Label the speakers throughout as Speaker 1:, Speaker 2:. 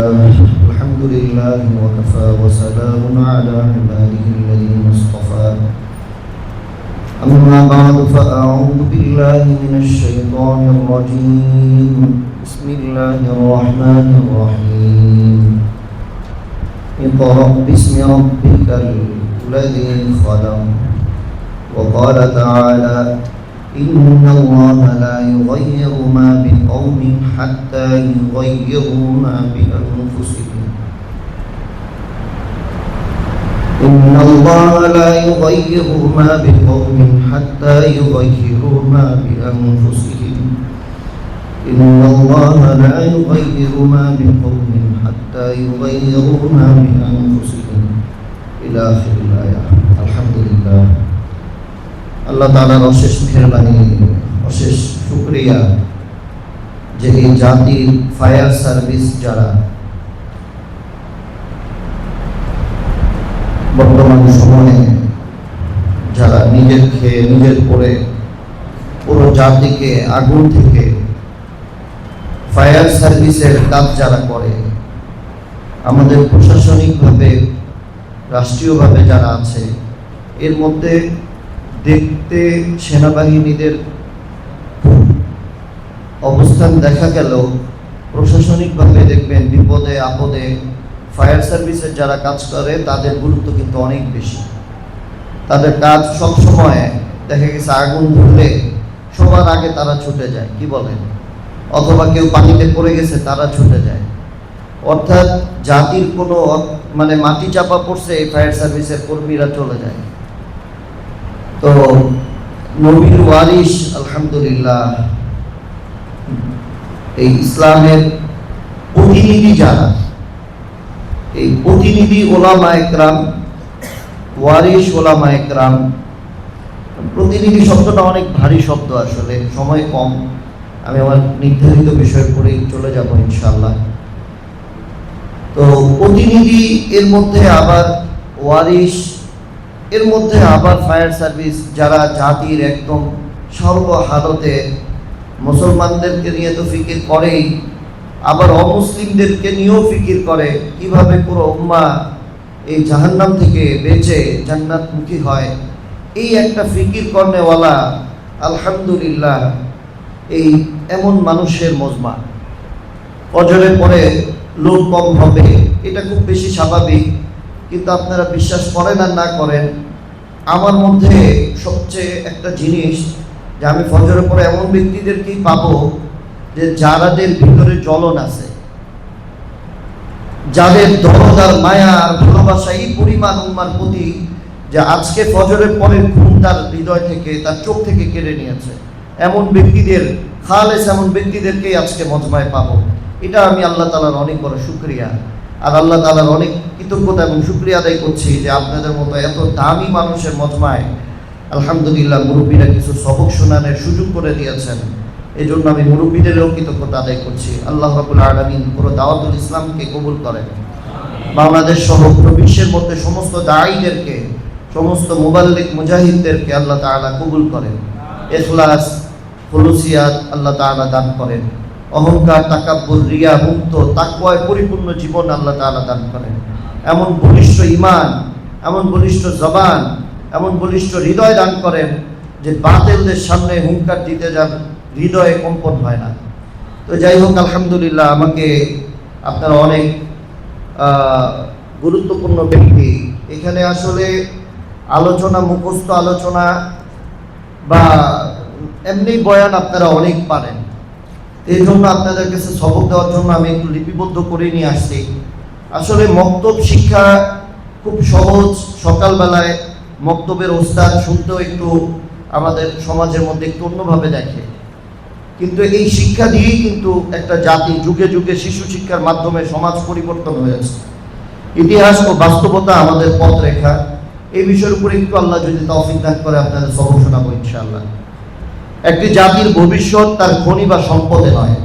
Speaker 1: الحمد لله وكفى وسلام على عباده الذين اصطفى أما بعد فأعوذ بالله من الشيطان الرجيم بسم الله الرحمن الرحيم اقرأ باسم ربك الذي خلق وقال تعالى إن الله لا يغير ما بقوم حتى يغيروا ما بأنفسهم إن الله لا يغير ما بقوم حتى يغيروا ما بأنفسهم إن الله لا يغير ما بقوم حتى يغيروا ما بأنفسهم إلى آخر الآية الحمد لله আল্লাহ তাআলার অশেষ মেহেরবানি, অশেষ শুকরিয়া যে এই জাতির ফায়ার সার্ভিস যারা বর্তমান সময়ে যারা নিজের খেয়ে নিজের পরে পুরো জাতিকে আগুন থেকে ফায়ার সার্ভিসের কাজ যারা করে, আমাদের প্রশাসনিকভাবে রাষ্ট্রীয়ভাবে যারা আছে, এর মধ্যে দেখতে সেনাবাহিনীদের অবস্থান দেখা গেল, প্রশাসনিকভাবে দেখবেন বিপদে আপদে ফায়ার সার্ভিসের যারা কাজ করে তাদের গুরুত্ব কিন্তু অনেক বেশি। তাদের কাজ সবসময় দেখা গেছে আগুন ধরলে সবার আগে তারা ছুটে যায়, কি বলেন, অথবা কেউ পানিতে পড়ে গেছে তারা ছুটে যায়। অর্থাৎ জাতির কোনো মাটি চাপা পড়ছে, এই ফায়ার সার্ভিসের কর্মীরা চলে যায়। তো নবীর ওয়ারিস আলহামদুলিল্লাহ, এই ইসলামের প্রতিনিধি যারা, এই প্রতিনিধি ওলামা একরাম, ওয়ারিস ওলামা একরাম, প্রতিনিধি শব্দটা অনেক ভারী শব্দ, আসলে সময় কম, আমি আমার নির্ধারিত বিষয় পড়েই চলে যাব ইনশাআল্লাহ। তো প্রতিনিধি, এর মধ্যে আবার ওয়ারিস, এর মধ্যে আবার ফায়ার সার্ভিস যারা জাতির একদম সর্বহালতে মুসলমানদেরকে নিয়ে তো ফিকির করেই, আবার অমুসলিমদেরকে নিয়েও ফিকির করে কিভাবে পুরো উম্মাহ এই জাহান্নাম থেকে বেঁচে জান্নাতমুখী হয়। এই একটা ফিকির করনেওয়ালা আলহামদুলিল্লাহ এই এমন মানুষের মজমা। ফজরের পরে লোক কম হবে, এটা খুব বেশি স্বাভাবিক, কিন্তু আপনারা বিশ্বাস করেন আর না করেন, আমার মধ্যে সবচেয়ে একটা জিনিস যে আমি ফজরের পরে এমন ব্যক্তিদেরকেই পাবো যে যাদের ভিতরে জ্বলন আছে, যাদের দরদ আর মায়া আর ভালোবাসা এই পরিমাণ উম্মার প্রতি যে আজকে ফজরের পরে ঘুম তার হৃদয় থেকে, তার চোখ থেকে কেড়ে নিয়েছে, এমন ব্যক্তিদের, খালেস এমন ব্যক্তিদেরকেই আজকে মজমায় পাবো। এটা আমি আল্লাহ তাআলার অনেক বড় শুকরিয়া, আর আল্লাহ তাআলার অনেক কৃতজ্ঞতা এবং শুকরিয়া আদায় করছি যে আপনাদের মতো এত দামি মানুষের মজমায় আলহামদুলিল্লাহ মুরব্বীরা কিছু সবক শোনানোর সুযোগ করে দিয়েছেন। এই জন্য আমি মুরব্বীদেরও কৃতজ্ঞতা আদায় করছি। আল্লাহ রাব্বুল আলামিন পুরো দাওয়াতুল ইসলামকে কবুল করেন। বাংলাদেশ সহ পুরো বিশ্বের মধ্যে সমস্ত দাঈদেরকে, সমস্ত মুবাল্লিগ মুজাহিদদেরকে আল্লাহ তাআলা কবুল করেন। ইখলাস, খুলুসিয়াত আল্লাহ তাআলা দান করেন। অহংকার, তাকাব্বুর, রিয়া মুক্ত তাকওয়ায় পরিপূর্ণ জীবন আল্লাহ তাআলা দান করেন। এমন বলিষ্ঠ ঈমান, এমন বলিষ্ঠ জবান, এমন বলিষ্ঠ হৃদয় দান করেন যে বাতিলদের সামনে হুঙ্কার দিতে যান হৃদয়ে কম্পন হয় না। তো যাই হোক, আলহামদুলিল্লাহ আমাকে আপনারা অনেক গুরুত্বপূর্ণ ব্যক্তি। এখানে আসলে আলোচনা, মুখস্থ আলোচনা বা এমনি বয়ান আপনারা অনেক পারেন, এই জন্য আপনাদের কাছে সবক দেওয়ার জন্য আমি একটু লিপিবদ্ধ করে নিয়ে আসছি। আসলে মক্তব শিক্ষা খুব সহজ, সকালবেলায় মক্তবের ওস্তাদ শুনতেও একটু আমাদের সমাজের মধ্যে একটু অন্যভাবে দেখে, কিন্তু এই শিক্ষা দিয়েই কিন্তু একটা জাতি যুগে যুগে শিশু শিক্ষার মাধ্যমে সমাজ পরিবর্তন হয়েছে। ইতিহাস ও বাস্তবতা আমাদের পথ রেখা, এই বিষয়ের উপরে একটু আল্লাহ যদি তৌফিক দান করে আপনাদের সবক শোনাবো ইনশাআল্লাহ। একটি জাতির ভবিষ্যৎ তার খনি বা সম্পদে নয়,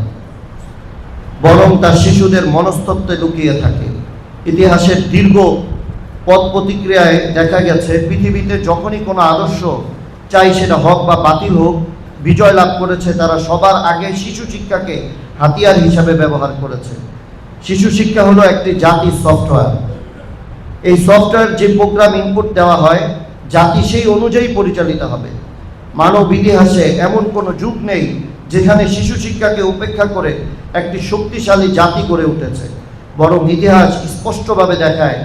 Speaker 1: বরং তার শিশুদের মনস্তত্ত্বে লুকিয়ে থাকে। ইতিহাসের দীর্ঘ পথ প্রতিক্রিয়ায় দেখা গেছে পৃথিবীতে যখনই কোনো আদর্শ, চাই সেটা হক বা বাতিল হোক, বিজয় লাভ করেছে, তারা সবার আগে শিশু শিক্ষাকে হাতিয়ার হিসাবে ব্যবহার করেছে। শিশু শিক্ষা হলো একটি জাতির সফটওয়্যার। এই সফটওয়্যার যে প্রোগ্রাম ইনপুট দেওয়া হয়, জাতি সেই অনুযায়ী পরিচালিত হবে। মানব ইতিহাসে এমন কোনো যুগ নেই যেখানে শিশু শিক্ষাকে উপেক্ষা করে একটি শক্তিশালী জাতি গড়ে উঠেছে। বরং ইতিহাস স্পষ্টভাবে দেখায়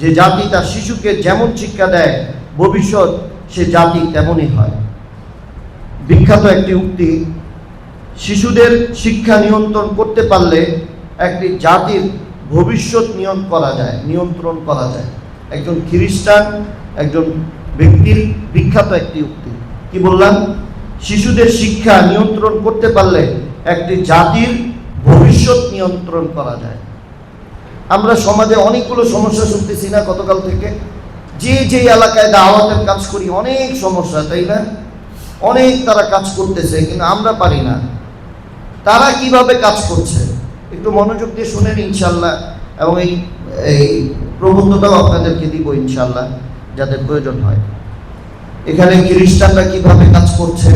Speaker 1: যে জাতি তার শিশুকে যেমন শিক্ষা দেয়, ভবিষ্যৎ সে জাতি তেমনই হয়। বিখ্যাত একটি উক্তি, শিশুদের শিক্ষা নিয়ন্ত্রণ করতে পারলে একটি জাতির ভবিষ্যৎ নিয়ন্ত্রণ করা যায়। একজন খ্রিস্টান একজন ব্যক্তির বিখ্যাত একটি উক্তি। কি বললাম? শিশুদের শিক্ষা নিয়ন্ত্রণ করতে পারলে একটি জাতির ভবিষ্যৎ নিয়ন্ত্রণ করা যায়। আমরা সমাজে অনেকগুলো সমস্যা শুনতেছি না গতকাল থেকে? যে এলাকায় দাওয়াতের কাজ করি অনেক সমস্যা, তাই না? অনেক তারা কাজ করতেছে, কিন্তু আমরা পারি না। তারা কিভাবে কাজ করছে একটু মনোযোগ দিয়ে শুনেন ইনশাল্লাহ, এবং এই প্রবন্ধটাও আপনাদেরকে দিব ইনশাল্লাহ যাদের প্রয়োজন হয়। এখানে খ্রিস্টানরা কিভাবে কাজ করছে,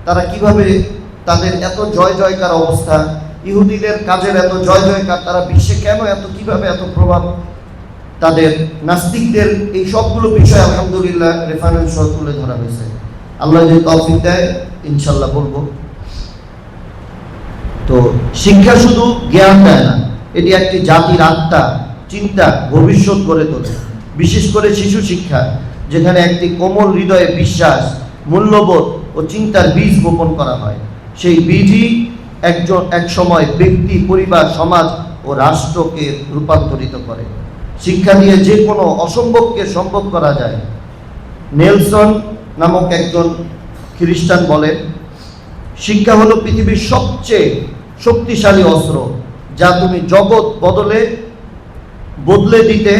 Speaker 1: তারা কিভাবে তাদের এত জয় জয়কার অবস্থা, ইহুদিদের কাজের এত জয় জয়কার, তারা বিশ্বে কেন কিভাবে এত প্রভাব, তাদের নাস্তিকদের, এই সবগুলো বিষয় আলহামদুলিল্লাহ রেফারেন্স সহ তুলে ধরা হয়েছে। আল্লাহ যদি তৌফিক দেয় ইনশাল্লাহ বলবো। তো শিক্ষা শুধু জ্ঞান দেয় না, এটি একটি জাতির আত্মা, চিন্তা, ভবিষ্যৎ গড়ে তোলে। বিশেষ করে শিশু শিক্ষা, যেখানে একটি কোমল হৃদয়ে বিশ্বাস, মূল্যবোধ ও চিন্তার বীজ বপন করা হয়। সেই বীজই এক সময় ব্যক্তি, পরিবার, সমাজ ও রাষ্ট্রকে রূপান্তরিত করে। শিক্ষা দিয়ে যে কোনো অসম্ভবকে সম্ভব করা যায়। নেলসন নামক একজন খ্রিস্টান বলেন, শিক্ষা হলো পৃথিবীর সবচেয়ে শক্তিশালী অস্ত্র, যা তুমি জগৎ বদলে দিতে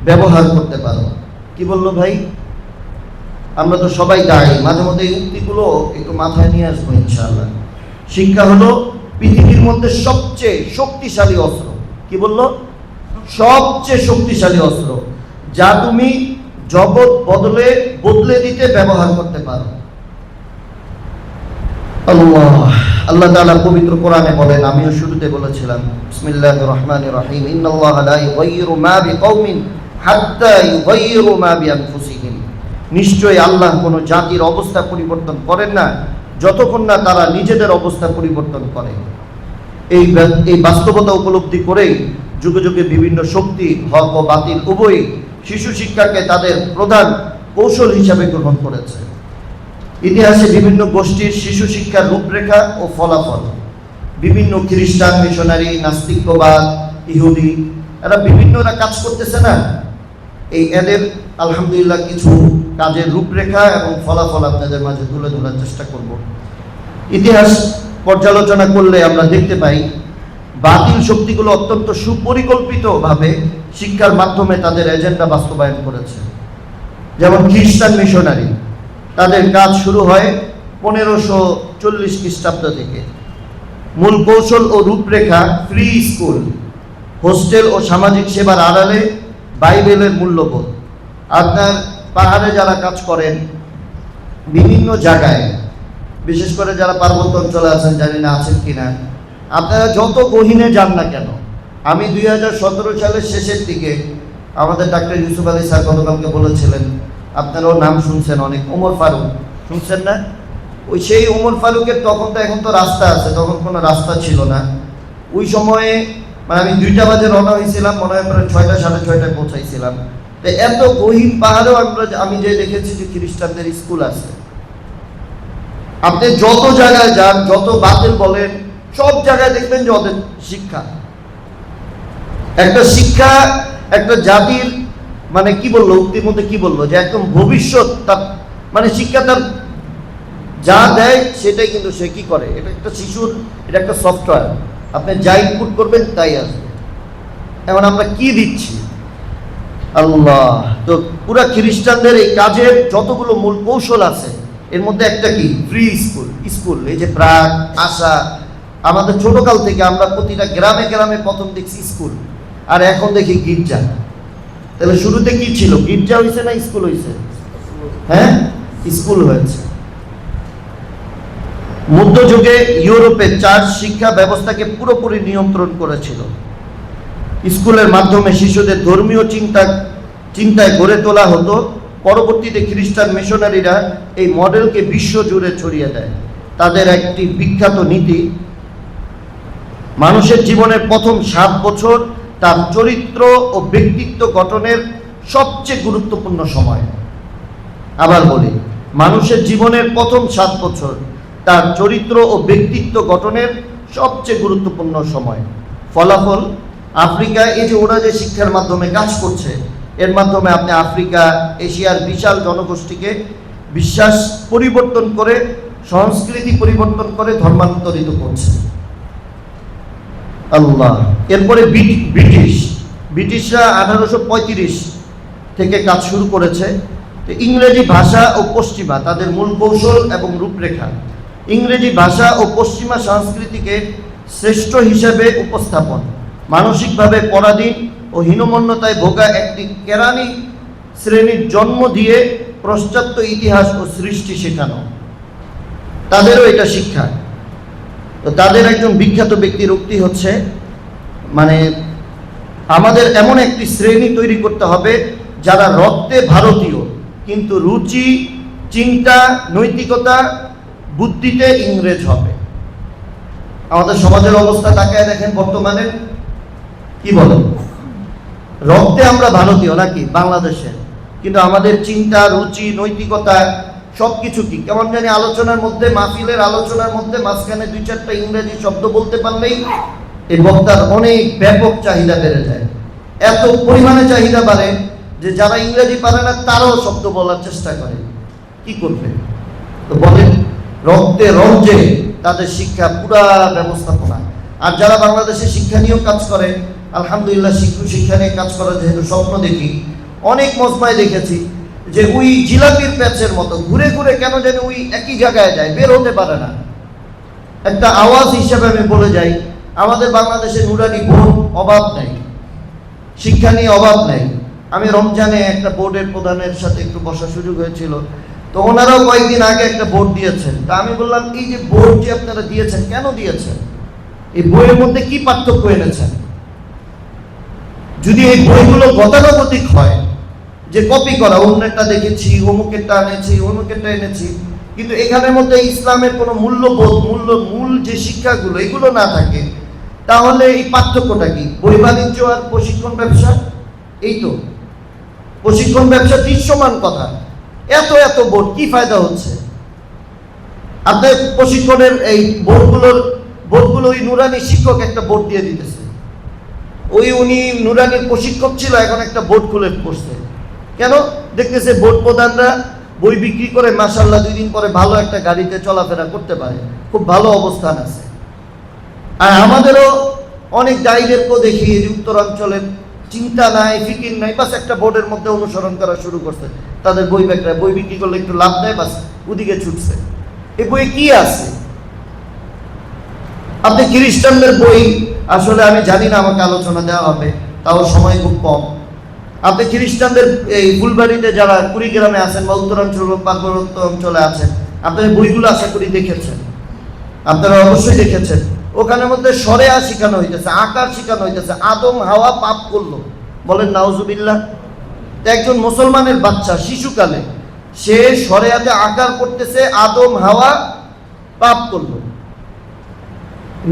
Speaker 1: ব্যবহার করতে পারো। কি বললো ভাই? আমরা তো সবাই দাঁড়িয়ে মাঝে মধ্যে এই উক্তিগুলো একটু মাথায় নিয়ে আসবো ইনশাআল্লাহ। শিক্ষা হলো পৃথিবীর মধ্যে সবচেয়ে শক্তিশালী অস্ত্র। কি বললো? সবচেয়ে শক্তিশালী অস্ত্র, যা তুমি জগৎ বদলে দিতে ব্যবহার করতে পারো। আল্লাহ তাআলা পবিত্র কোরআনে বলেন, আমিও শুরুতে বলেছিলাম, বিসমিল্লাহির রহমানির রহিম, ইন্নাল্লাহা লা ইউগাইয়িরু মা বিকওমিন হাত্তা ইউগাইয়িরু মা বিআনফুসিহিম। নিশ্চয়ই আল্লাহ কোনো জাতির অবস্থা পরিবর্তন করেন না যতক্ষণ না তারা নিজেদের অবস্থা পরিবর্তন করে। এই বাস্তবতা উপলব্ধি করেই যুগে যুগে বিভিন্ন শক্তি, হক ও বাতিল উভয়ই শিশু শিক্ষাকে তাদের প্রধান কৌশল হিসাবে গ্রহণ করেছে। ইতিহাসে বিভিন্ন গোষ্ঠীর শিশু শিক্ষার রূপরেখা ও ফলাফল, বিভিন্ন খ্রিস্টান, মিশনারি, নাস্তিকবাদ, ইহুদি, এরা বিভিন্নরা কাজ করতেছে না। এদের আলহামদুলিল্লাহ কিছু কাজের রূপরেখা এবং ফলাফল আপনাদের মাঝে তুলে ধরার চেষ্টা করব। ইতিহাস পর্যালোচনা করলে আমরা দেখতে পাই, বাতিল শক্তিগুলো অত্যন্ত সুপরিকল্পিতভাবে শিক্ষার মাধ্যমে তাদের এজেন্ডা বাস্তবায়ন করেছে। যেমন খ্রিস্টান মিশনারি, তাদের কাজ শুরু হয় 1540 খ্রিস্টাব্দ থেকে। মূল কৌশল ও রূপরেখা ফ্রি স্কুল, হোস্টেল ও সামাজিক সেবার আড়ালে বাইবেলের মূল্যবোধ। আপনার পাহাড়ে যারা কাজ করেন বিভিন্ন জায়গায়, বিশেষ করে যারা পার্বত্য অঞ্চলে আছেন, জানি না আছেন কিনা, আপনারা যত গহীনে যান না কেন, আমি 2017 সালের শেষের দিকে আমাদের ডাক্তার ইউসুফ আলী স্যার গতকালকে বলেছিলেন, আপনারাও নাম শুনছেন অনেক, ওমর ফারুক শুনছেন না? সেই ওমর ফারুকের এখন তো রাস্তা আছে, তখন কোনো রাস্তা ছিল না। ওই সময়ে আমি 2টা বাজে রওনা হয়েছিলাম, মনে হয় প্রায় 6টা 6:30 পৌঁছাইছিলাম। তো এত গহীন পাহাড়েও আমি যে দেখেছি যে খ্রিস্টানদের স্কুল আছে। আপনি যত জায়গায় যান, যত বাতিল বলেন, সব জায়গায় দেখবেন যে ওদের শিক্ষা, একটা জাতির কি বললো উক্তির মধ্যে, কি বললো যে একদম ভবিষ্যৎ তার শিক্ষা, তার যা দেয় সেটাই কিন্তু সে কি করে। এটা একটা শিশুর, এটা একটা সফটওয়্যার, আপনি যা ইনপুট করবেন তাই আসবে। এখন আমরা কি দিচ্ছি? আল্লাহ। তো পুরা খ্রিস্টানদের এই কাজের যতগুলো মূল কৌশল আছে, এর মধ্যে একটা কি? Free school. এই যে প্রাক, আশা, আমাদের ছোটকাল থেকে আমরা প্রতিটা গ্রামে গ্রামে প্রথম দেখছি স্কুল, আর এখন দেখি গির্জা। তাহলে শুরুতে কি ছিল? গির্জা হয়েছে না স্কুল হয়েছে? হ্যাঁ, স্কুল হয়েছে। মধ্যযুগে ইউরোপে চার্চ শিক্ষা ব্যবস্থাকে পুরোপুরি নিয়ন্ত্রণ করেছিল। স্কুলের মাধ্যমে শিশুদের ধর্মীয় চিন্তায় গড়ে তোলা হতো। পরবর্তীতে খ্রিস্টান মিশনারিরা এই মডেলকে বিশ্ব জুড়ে ছড়িয়ে দেয়। তাদের একটি বিখ্যাত নীতি, মানুষের জীবনের প্রথম 7 বছর তার চরিত্র ও ব্যক্তিত্ব গঠনের সবচেয়ে গুরুত্বপূর্ণ সময়। আবার বলি, মানুষের জীবনের প্রথম 7 বছর তার চরিত্র ও ব্যক্তিত্ব গঠনের সবচেয়ে গুরুত্বপূর্ণ সময়। ফলাফল, আফ্রিকা, এই যে ওরা যে শিক্ষার মাধ্যমে কাজ করছে, এর মাধ্যমে আপনি আফ্রিকা, এশিয়ার বিশাল জনগোষ্ঠীকে বিশ্বাস পরিবর্তন করে, সংস্কৃতি পরিবর্তন করে ধর্মান্তরিত করছে। আল্লাহ। এরপরে ব্রিটিশরা 1835 থেকে কাজ শুরু করেছে। ইংরেজি ভাষা ও পশ্চিমা তাদের মূল কৌশল এবং রূপরেখা। ইংরেজি ভাষা ও পশ্চিমা সংস্কৃতিকে শ্রেষ্ঠ হিসেবে উপস্থাপন, মানসিকভাবে পরাধীন ও হীনমন্যতায় ভোগা একটি কেরানি শ্রেণীর জন্ম দিয়ে পাশ্চাত্য ইতিহাস ও সৃষ্টি শেখানো, তাদেরও এটা শিক্ষা। তো তাদের একজন বিখ্যাত ব্যক্তির উক্তি হচ্ছে, মানে আমাদের এমন একটি শ্রেণী তৈরি করতে হবে যারা রক্তে ভারতীয় কিন্তু রুচি, চিন্তা, নৈতিকতা, বুদ্ধিতে ইংরেজ হবে। আমাদের সমাজের অবস্থা তাকায় দেখেন বর্তমানে, কি বলেন, রক্তে আমরা ভারতীয় নাকি বাংলাদেশের, কিন্তু আমাদের চিন্তা, রুচি, নৈতিকতা সবকিছু কি কেমন জানি আলোচনার মধ্যে, মাহফিলের আলোচনার মধ্যে মাঝখানে 2-4টা ইংরেজি শব্দ বলতে পারলেই এই বক্তার অনেক ব্যাপক চাহিদা বেড়ে যায়। এত পরিমাণে চাহিদা বাড়ে যে যারা ইংরেজি পারে না তারাও শব্দ বলার চেষ্টা করে। কি করবে? তো বলেন, রক্তে রঞ্জে তাদের শিক্ষা পুরা ব্যবস্থাপনা। আর যারা বাংলাদেশে শিক্ষা নিয়েও কাজ করে, আলহামদুলিল্লাহ, শিক্ষা নিয়ে কাজ করার যেহেতু স্বপ্ন দেখি, অনেক মজমায় দেখেছি যে ওই জিলাপির প্যাচের মতো ঘুরে ঘুরে কেন যেন ওই একই জায়গায় যায়, বের হতে পারে না। একটা আওয়াজ হিসাবে আমি বলে যাই, আমাদের বাংলাদেশে নুরানি বোর্ড অভাব নেই, শিক্ষা নিয়ে অভাব নেই। আমি রমজানে একটা বোর্ডের প্রধানের সাথে একটু বসার সুযোগ হয়েছিল, তো ওনারাও কয়েকদিন আগে একটা বোর্ড দিয়েছেন। তা আমি বললাম, এই যে বোর্ড যে আপনারা দিয়েছেন, কেন দিয়েছেন? এই বইয়ের মধ্যে কি পার্থক্য এনেছেন? যদি এই বইগুলো গতানুগতিক হয়, যে কপি করা, অন্যটা দেখেছি, অমুকেরটা এনেছি, অমুকেরটা এনেছি, কিন্তু এখানের মধ্যে ইসলামের কোনো মূল্যবোধ, মূল যে শিক্ষাগুলো এগুলো না থাকে, তাহলে এই পার্থক্যটা কি? বই বাণিজ্য আর প্রশিক্ষণ ব্যবসা, এই তো প্রশিক্ষণ ব্যবসা দৃশ্যমান কথা। এত এত বোর্ড, কি ফায়দা হচ্ছে? আপনার প্রশিক্ষণের এই বোর্ডগুলো ওই নুরানি শিক্ষক একটা বোর্ড দিয়ে দিতেছে, উনি নুরানির প্রশিক্ষক ছিল, এখন একটা বোর্ড খুলে বসছে। কেন? দেখতেছে বোর্ড প্রধানরা বই বিক্রি করে মাশাআল্লাহ 2 দিন পরে ভালো একটা গাড়িতে চলাফেরা করতে পারে, খুব ভালো অবস্থান আছে। আর আমাদেরও অনেক দায়ীদেরকেও দেখি যে উত্তরাঞ্চলের চিন্তা নাই, ফিকির নাই, বাস একটা বোর্ডের মধ্যে অনুসরণ করা শুরু করছে। তাদের বই বিক্রি করলে একটু লাভ দেয়, বাস ওদিকে ছুটছে। এই বই কি আছে? আপনি খ্রিস্টানদের বই, আসলে আমি জানি না, আমাকে আলোচনা দেওয়া হবে, তাও সময় খুব কম। আপনি খ্রিস্টানদের এই ফুলবাড়িতে যারা কুড়িগ্রামে আছেন বা উত্তরাঞ্চল পার্বত্য অঞ্চলে আছেন, আপনাদের বইগুলো আশা করি দেখেছেন, আপনারা অবশ্যই দেখেছেন। ওখানের মধ্যে শরিয়া শিখানো হইতেছে, আকার শিখানো হইতেছে। আদম হাওয়া পাপ করলো, বলেন নাউজুবিল্লাহ। একজন মুসলমানের বাচ্চা শিশুকালে সে শরিয়াতে আকার করতেছে, আদম হাওয়া পাপ করলো।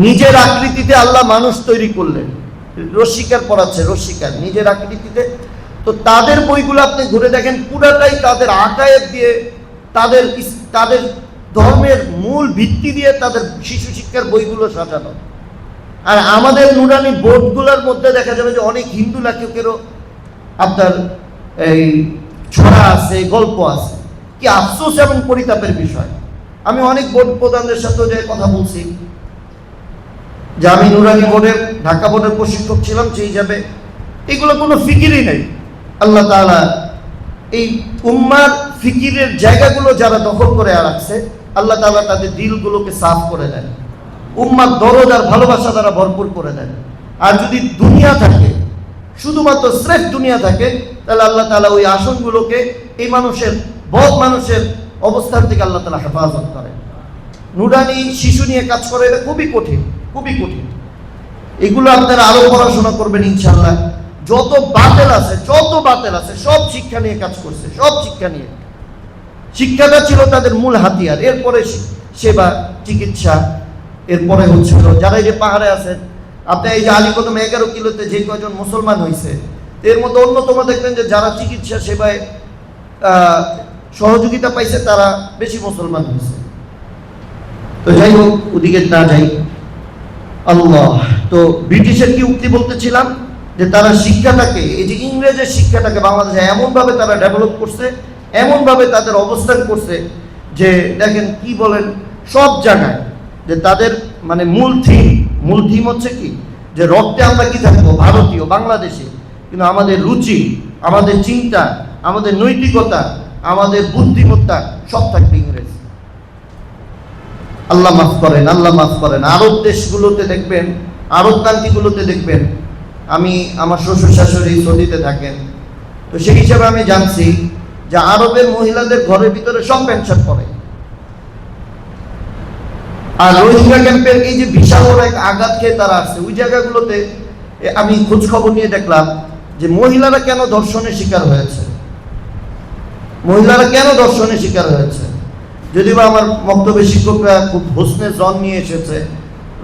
Speaker 1: নিজের আকৃতিতে আল্লাহ মানুষ তৈরি করলেন, রশ্মিকার পড়াচ্ছে, রশ্মিকার নিজের আকৃতিতে। তো তাদের বইগুলো আপনি ঘুরে দেখেন, পুরাটাই তাদের আকায়েত দিয়ে, তাদের ধর্মের মূল ভিত্তি দিয়ে তাদের শিশু শিক্ষার বইগুলো সাজানো। আর আমাদের নুরানি বোর্ডগুলোর মধ্যে দেখা যাবে যে অনেক হিন্দু লেখকেরও আপনার এই ছড়া আছে, গল্প আছে। কি আফসোস এবং পরিতাপের বিষয়। আমি অনেক বোর্ড প্রধানদের সাথেও যে কথা বলছি, যে আমি নুরানি বোর্ডের, ঢাকা বোর্ডের প্রশিক্ষক ছিলাম, সেই হিসাবে এগুলো কোনো ফিকিরই নেই। আল্লাহ তাআলা এই উম্মার ফিকিরের জায়গাগুলো যারা দখল করে রাখছে, আল্লাহ তাআলা তাদের দিলগুলোকে সাফ করে দেন, উম্মার দরদ আর ভালোবাসা দ্বারা ভরপুর করে দেন। আর যদি দুনিয়া থাকে, শুধুমাত্র স্রেফ দুনিয়া থাকে, তাহলে আল্লাহ তাআলা ওই আসনগুলোকে এই বদ মানুষের অবস্থান থেকে আল্লাহ তাআলা হেফাজত করেন। নুরানি শিশু নিয়ে কাজ করে, এটা খুবই কঠিন, খুবই কঠিন। এগুলো আপনারা আরো পড়াশোনা করবেন ইনশাআল্লাহ। যত বাতিল আছে সব শিক্ষা নিয়ে কাজ করছে, সব শিক্ষা নিয়ে। শিক্ষাটা ছিল তাদের মূল হাতিয়ার। এরপরে সেবা, চিকিৎসা, এরপরে হচ্ছিল যারা এই যে পাহাড়ে আছেন, আপনি এই যে আলীকদম 11 কিলোতে যে কয়জন মুসলমান হয়েছে, এর মধ্যে অন্যতম দেখবেন যে যারা চিকিৎসা সেবায় সহযোগিতা পাইছে তারা বেশি মুসলমান হয়েছে। তো যাই হোক, ওদিকে না যাই। আল্লাহ, তো ব্রিটিশের কি উক্তি বলতেছিলাম, যে তারা শিক্ষাটাকে, এই যে ইংরেজের শিক্ষাটাকে বাংলাদেশে এমনভাবে তারা ডেভেলপ করছে, এমনভাবে তাদের অবস্থান করছে যে দেখেন কি বলেন, সব জায়গায় যে তাদের মানে মূল থিম হচ্ছে কি, যে রক্তে আমরা কি থাকবো, ভারতীয়, বাংলাদেশে, কিন্তু আমাদের রুচি, আমাদের চিন্তা, আমাদের নৈতিকতা, আমাদের বুদ্ধিমত্তা সব থাকবে ইংরেজ। আল্লাহ মাফ করেন, আল্লাহ মাফ করেন। আরব দেশগুলোতে দেখবেন, আরব কান্ট্রিগুলোতে দেখবেন, আমি আমার শ্বশুর শাশুড়ি সৌদিতে থাকেন, তো সেই হিসাবে আমি জানছি যে আরবের মহিলাদের ঘরের ভিতরে সব প্যান্ট শার্ট পরে। আর রোহিঙ্গা ক্যাম্পের এই যে বিশাল বড় এক আঘাত খেয়ে তারা আসছে, ওই জায়গাগুলোতে আমি খোঁজ খবর নিয়ে দেখলাম যে মহিলারা কেন ধর্ষণের শিকার হয়েছে, মহিলারা কেন ধর্ষণের শিকার হয়েছে। যদিও আমার বক্তব্যের শিক্ষকরা খুব হোসনের জন নিয়ে এসেছে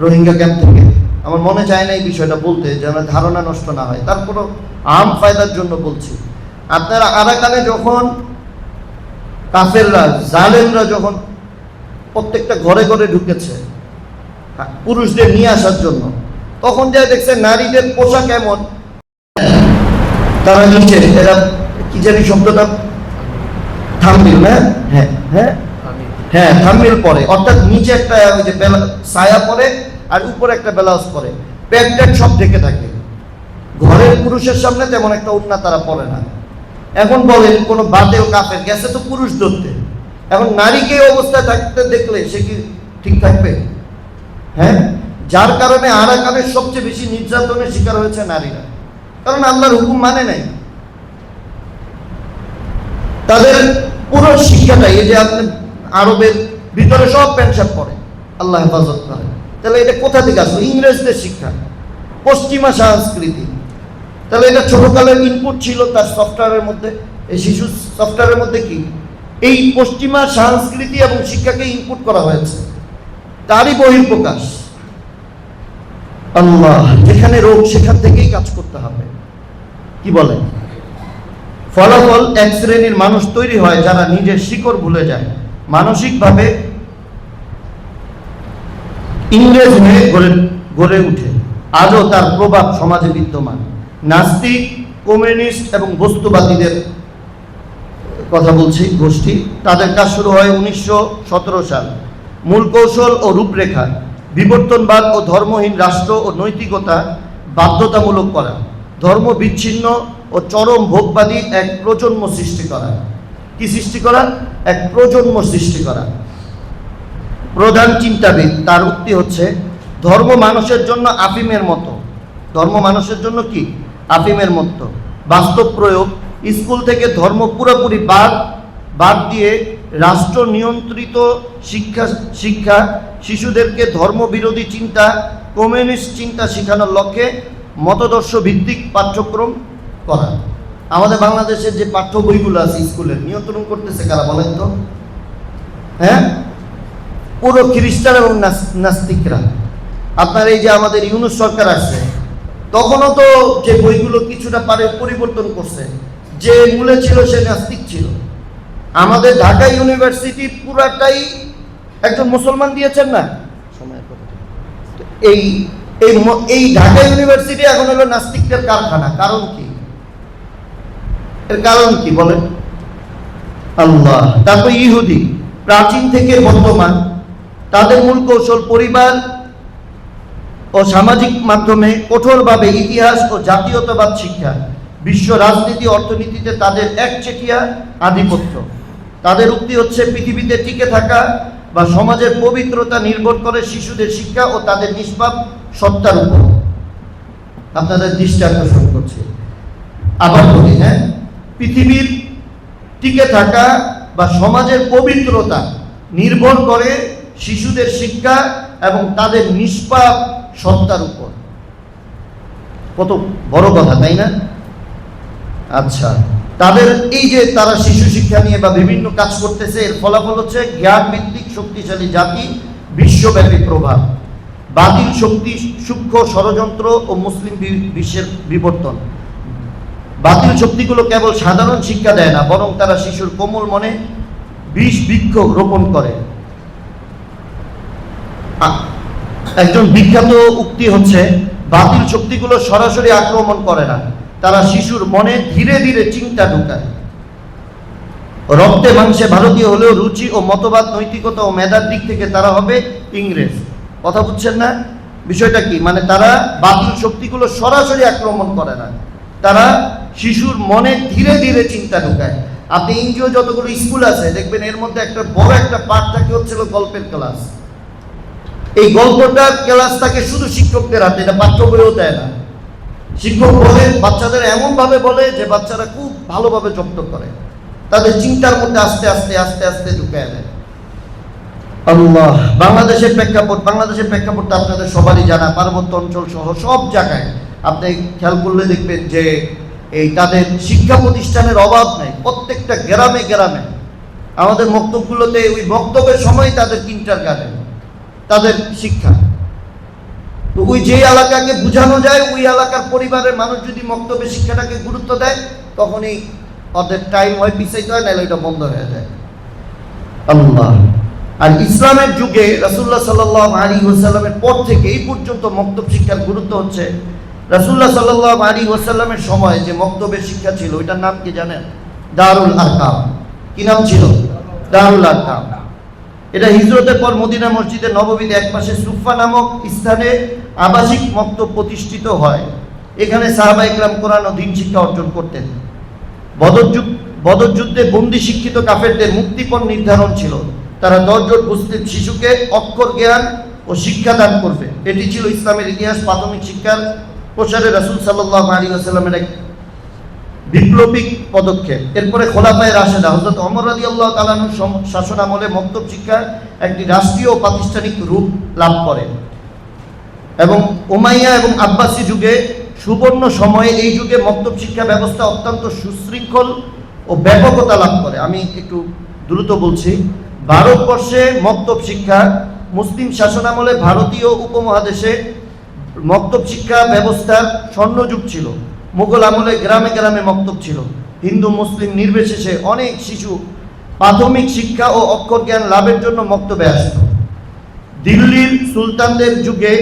Speaker 1: রোহিঙ্গা ক্যাম্প থেকে, আমার মনে চায় না এই বিষয়টা বলতে, যেন ধারণা নষ্ট না হয়, তারপরও আম ফায়দার জন্য বলছি। আপনারা আরাকানে যখন কাফেররা, জালেমরা যখন প্রত্যেকটা ঘরে ঘরে ঢুকেছে পুরুষদের নিয়ে আসার জন্য, তখন যা দেখছে নারীদের পোশাক এমন, তারা নিচে, এরা কি জানি শব্দটা, থাম্বিল, না, হ্যাঁ হ্যাঁ হ্যাঁ থাম্বিল পরে, অর্থাৎ নিচে একটা ওই যে ছায়া পরে আর উপরে একটা ব্লাউজ পরে, প্যান্ট ট্যান্ট সব ঢেকে থাকে। ঘরের পুরুষের সামনে তেমন একটা ওড়না তারা পরে না। এখন বলেন কোনো বাতেল কাফের গেছে তো পুরুষ ধরতে, এখন নারীকে এই অবস্থায় থাকতে দেখলে সে কি ঠিক থাকবে? হ্যাঁ, যার কারণে আরাকানের সবচেয়ে বেশি নির্যাতনের শিকার হয়েছে নারীরা, কারণ আল্লাহর হুকুম মানে নাই। তাদের পুরো শিক্ষাটাই এই যে আপনি আরবের ভিতরে সব প্যান্ট শার্ট পরে, আল্লাহ হেফাজত করে। তাহলে এটা কোথা থেকে আসলো? ইংরেজদের শিক্ষা, পশ্চিমা সংস্কৃতি। তাহলে এটা ছোটকালের ইনপুট ছিল তার সফটওয়্যারের মধ্যে, এই শিশু সফটওয়্যারের মধ্যে কি এই পশ্চিমা সংস্কৃতি এবং শিক্ষাকে ইনপুট করা হয়েছে, তারই বহিঃপ্রকাশ। আল্লাহ, যেখানে রোগ সেখান থেকেই কাজ করতে হবে, কি বলেন? ফলাফল এক শ্রেণীর মানুষ তৈরি হয় যারা নিজের শিকড় ভুলে যায়, মানসিকভাবে ইংরেজ হয়ে গড়ে উঠে। আজও তার প্রভাব সমাজে বিদ্যমান। নাস্তিক, কমিউনিস্ট এবং বস্তুবাদীদের কথা বলছি, গোষ্ঠী, তাদের কাজ শুরু হয় 1917 সাল। মূল কৌশল ও রূপরেখা বিবর্তনবাদ ও ধর্মহীন রাষ্ট্র ও নৈতিকতা বাধ্যতামূলক করা, ধর্ম বিচ্ছিন্ন ও চরম ভোগবাদী এক প্রজন্ম সৃষ্টি করা। কি সৃষ্টি করা? এক প্রজন্ম সৃষ্টি করা। প্রধান চিন্তাবিদ, তার উক্তি হচ্ছে, ধর্ম মানুষের জন্য আফিমের মতো। ধর্ম মানুষের জন্য কি? আফিমের মতো। বাস্তব প্রয়োগ, স্কুল থেকে ধর্ম পুরোপুরি বাদ দিয়ে রাষ্ট্র নিয়ন্ত্রিত শিক্ষা শিশুদেরকে ধর্মবিরোধী চিন্তা, কমিউনিস্ট চিন্তা শেখানোর লক্ষ্যে মতদর্শ ভিত্তিক পাঠ্যক্রম করা। আমাদের বাংলাদেশের যে পাঠ্য বইগুলো আছে স্কুলের, নিয়ন্ত্রণ করতেছে কারা বলেন তো? হ্যাঁ, পুরো খ্রিস্টান এবং নাস্তিকরা। আপনার এই যে আমাদের ইউনূস সরকার আসছে, তখনও তো যে বইগুলো কিছুটা পরিবর্তন করছে, যে মূলে ছিল সে নাস্তিক ছিল। আমাদের ঢাকা ইউনিভার্সিটি পুরাটাই একজন মুসলমান দিয়েছেন না, এই ঢাকা ইউনিভার্সিটি এখন হলো নাস্তিকদের কারখানা। কারণ কি? এর কারণ কি বলেন? আল্লাহ। তারপর ইহুদি, প্রাচীন থেকে বর্তমান, তাদের মূল কৌশল পরিবার ও সামাজিক মাধ্যমে কঠোরভাবে ইতিহাস ও জাতীয়তাবাদ শিক্ষা। বিশ্ব রাজনীতি, অর্থনীতিতে তাদের একচেটিয়া আধিপত্য। তাদের উক্তি হচ্ছে, পৃথিবীতে টিকে থাকা বা সমাজের পবিত্রতা নির্ভর করে শিশুদের শিক্ষা ও তাদের নিষ্পাপ সত্তার উপর। আপনাদের দৃষ্টি আকর্ষণ করছে, আবার বলি, হ্যাঁ, পৃথিবীর টিকে থাকা বা সমাজের পবিত্রতা নির্ভর করে শিশুদের শিক্ষা এবং তাদের নিষ্পাপ সত্তার উপর। কত বড় কথা, তাই না? আচ্ছা, তাদের এই যে তারা শিশু শিক্ষা নিয়ে বা বিভিন্ন কাজ করতেছে, এর ফলাফল হচ্ছে জ্ঞান ভিত্তিক শক্তিশালী জাতি, বিশ্বব্যাপী প্রভাব, বাতিল শক্তি, সূক্ষ্ম ষড়যন্ত্র ও মুসলিম বিশ্বের বিবর্তন। বাতিল শক্তিগুলো কেবল সাধারণ শিক্ষা দেয় না, বরং তারা শিশুর কোমল মনে বিষ বৃক্ষ রোপণ করে। একজন বিখ্যাত উক্তি হচ্ছে, বাতিল শক্তিগুলো সরাসরি আক্রমণ করে না, তারা শিশুর মনে ধীরে ধীরে চিন্তা ঢুকায়। রক্তে মাংসে ভারতীয় হলেও রুচি ও মতবাদ, নৈতিকতা ও মেধার দিক থেকে তারা হবে ইংরেজ। কথা বুঝছেন না? বিষয়টা কি? মানে তারা বাতিল শক্তিগুলো সরাসরি আক্রমণ করে না, তারা শিশুর মনে ধীরে ধীরে চিন্তা ঢুকায়। আপনি এনজিও যতগুলো স্কুল আছে দেখবেন এর মধ্যে একটা বড় একটা পার্ট থাকে হচ্ছিল গল্পের ক্লাস। এই গল্পটার ক্লাস থাকে শুধু শিক্ষকদের হাতে, এটা পাঠ্য বইও দেয় না। শিক্ষক বলে, বাচ্চাদের এমন ভাবে বলে যে বাচ্চারা খুব ভালোভাবে জব্দ করে, তাদের চিন্তার মধ্যে আস্তে আস্তে আস্তে আস্তে ঢুকায় দেয়। আল্লাহ। বাংলাদেশের প্রেক্ষাপটটা আপনাদের সবারই জানা, পার্বত্য অঞ্চল সহ সব জায়গায় আপনি খেয়াল করলে দেখবেন যে এই তাদের শিক্ষা প্রতিষ্ঠানের অভাব নেই। প্রত্যেকটা গ্রামে গ্রামে আমাদের মক্তবগুলোতে ওই বক্তব্যের সময় তাদের কিন্ডারগার্টেন, তাদের শিক্ষা। তো ওই যে এলাকাকে বোঝানো যায়, ওই এলাকার পরিবারের মানুষ যদি বক্তব্যের শিক্ষাটাকে গুরুত্ব দেয়, তখনই ওদের টাইম হয় পিছাইতে হয়, নাহলে ওইটা বন্ধ হয়ে যায়। আল্লাহ। আর ইসলামের যুগে রাসূলুল্লাহ সাল্লাল্লাহু আলাইহি ওয়াসাল্লামের পর থেকে এই পর্যন্ত মক্তব শিক্ষার গুরুত্ব হচ্ছে, রাসূলুল্লাহ সাল্লাল্লাহু আলাইহি ওয়াসাল্লামের সময় যে মক্তবের শিক্ষা ছিল ওইটার নাম কি জানেন? দারুল আরকাম। কি নাম ছিল? দারুল আরকাম। এটা হিজরতের পর মদিনা মসজিদের নববীতে একপাশে সুফা নামক স্থানে আবাসিক মক্তব প্রতিষ্ঠিত হয়। এখানে সাহাবায়ে কেরাম কোরআন ও দ্বীন শিক্ষা অর্জন করতেন। বদর যুদ্ধে বন্দী শিক্ষিত কাফেরদের মুক্তিপণ নির্ধারণ ছিল। তারা 10 জন মুসলিম শিশুকে অক্ষর জ্ঞান ও শিক্ষা দান করবে। এটি ছিল ইসলামের ইতিহাস প্রাথমিক শিক্ষার প্রসারে রাসূল সাল্লাল্লাহু আলাইহি ওয়াসাল্লামের এক বিপ্লবিক পদক্ষেপ। এরপরে খোলাফায়ে রাশেদা হযরত ওমর রাদিয়াল্লাহু তাআলা আনহুর শাসনামলে মক্তব শিক্ষা একটি রাষ্ট্রীয় ও প্রাতিষ্ঠানিক রূপ লাভ করে এবং উমাইয়া এবং আব্বাসী যুগে সুবর্ণ সময়ে এই যুগে মক্তব শিক্ষা ব্যবস্থা অত্যন্ত সুশৃঙ্খল ও ব্যাপকতা লাভ করে। আমি একটু দ্রুত বলছি। ভারতবর্ষে মক্তব শিক্ষা মুসলিম শাসনামলে ভারতীয় উপমহাদেশে মক্তব শিক্ষা ব্যবস্থার স্বর্ণযুগ ছিল। মুঘল আমলে গ্রামে গ্রামে মক্তব ছিল। হিন্দু মুসলিম নির্বিশেষে অনেক শিশু প্রাথমিক শিক্ষা ও অক্ষর জ্ঞান লাভের জন্য মক্তবে আসত। দিল্লির সুলতানদের যুগে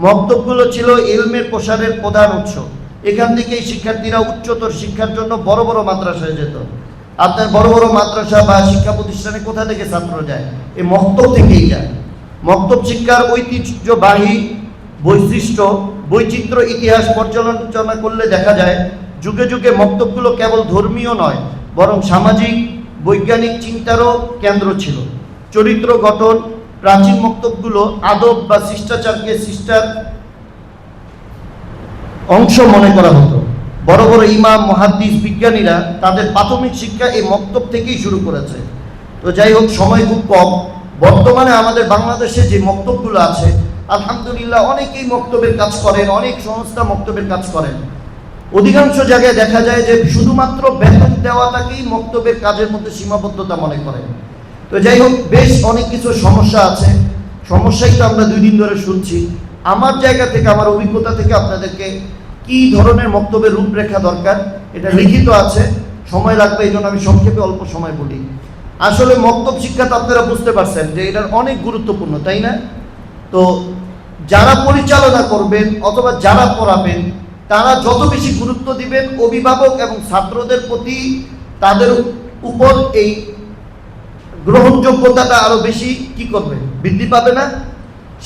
Speaker 1: মক্তবগুলো ছিল ইলমের প্রসারের প্রধান উৎস। এখান থেকেই শিক্ষার্থীরা উচ্চতর শিক্ষার জন্য বড় বড় মাদ্রাসায় যেত। আপনার বড় বড় মাদ্রাসা বা শিক্ষা প্রতিষ্ঠানে কোথা থেকে ছাত্র যায়? এই মক্তব থেকেই যায়। মক্তব শিক্ষার ঐতিহ্যবাহী বৈচিত্র্য ইতিহাস পর্যালোচনা করলে দেখা যায়, যুগে যুগে মক্তবগুলো কেবল ধর্মীয় নয়, বরং সামাজিক বৈজ্ঞানিক চিন্তারও কেন্দ্র ছিল। চরিত্র গঠন, প্রাচীন মক্তবগুলো আদব বা শিষ্টাচারকে শিষ্টার অংশ মনে করা হতো। বড় বড় ইমাম, মুহাদ্দিস, বিজ্ঞানীরা তাদের প্রাথমিক শিক্ষা এই মক্তব থেকেই শুরু করেছে। তো যাই হোক, সময় খুব কম। বর্তমানে আমাদের বাংলাদেশে যে মক্তবগুলো আছে, আলহামদুলিল্লাহ অনেকেই মক্তবের কাজ করেন, অনেক সংস্থা মক্তবের কাজ করেন। অধিকাংশ জায়গায় দেখা যায় যে শুধুমাত্র বেতন দেওয়াটাকেই মক্তবের কাজের মধ্যে সীমাবদ্ধতা মনে করেন। তো যাই হোক, বেশ অনেক কিছু সমস্যা আছে। সমস্যাই তো আমরা 2 দিন ধরে শুনছি। আমার জায়গা থেকে, আমার অভিজ্ঞতা থেকে আপনাদেরকে কি ধরনের মক্তবের রূপরেখা দরকার এটা লিখিত আছে, সময় লাগবে, এই জন্য আমি সংক্ষেপে অল্প সময় বলি। আসলে মক্তব শিক্ষা তো আপনারা বুঝতে পারছেন যে এটার অনেক গুরুত্বপূর্ণ, তাই না? তো যারা পরিচালনা করবেন অথবা যারা পড়াবেন, তারা যত বেশি গুরুত্ব দিবেন অভিভাবক এবং ছাত্রদের প্রতি, তাদের উপর এই গ্রহণযোগ্যতাটা আরো বেশি কি করবে, বৃদ্ধি পাবে না?